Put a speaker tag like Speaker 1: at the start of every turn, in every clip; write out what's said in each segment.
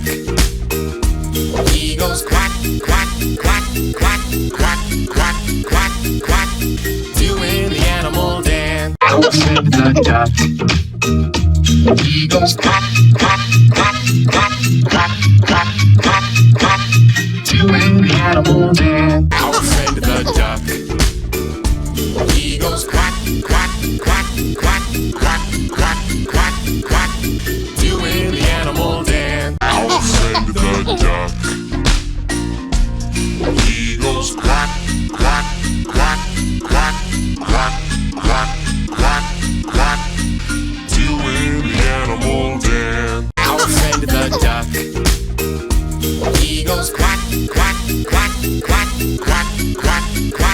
Speaker 1: duck. He goes quack, quack, quack, quack, quack, quack, quack, quack, doing the animal dance. Elephant the duck. He goes quack, quack, quack, quack, quack, quack, quack, quack, doing the animal dance. Elephant the duck. He goes quack, quack, quack, quack, quack, quack, quack, quack, doing the animal dance. Elephant the duck. He goes quack, quack, quack, quack, quack, quack, quack, quack,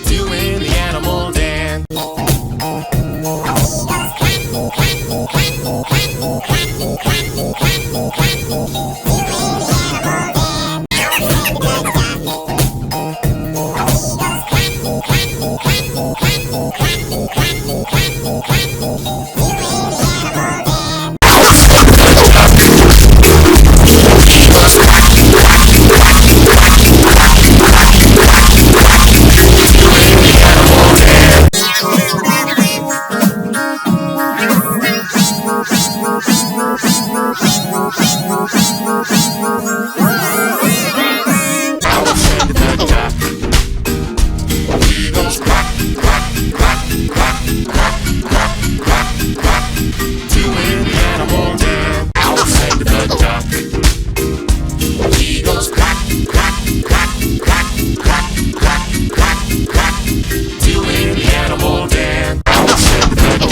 Speaker 1: doing the animal dance. Elephant the duck.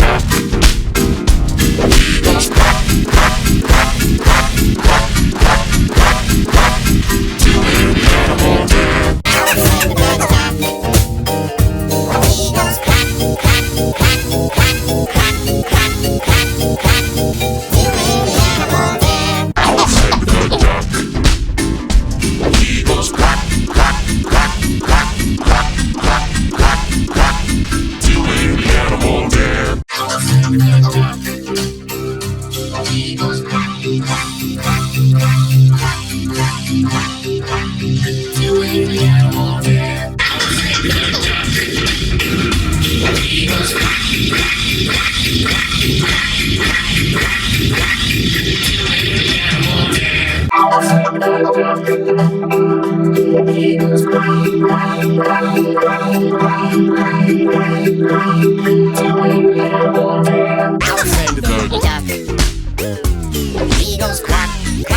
Speaker 1: He goes quack, quack, quack, quack, quack, quack, quack, quack, doing the animal dance.
Speaker 2: Quack, quack, quack,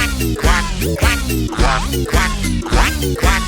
Speaker 2: quack, quack, quack, quack, quack, quack, quack, quack,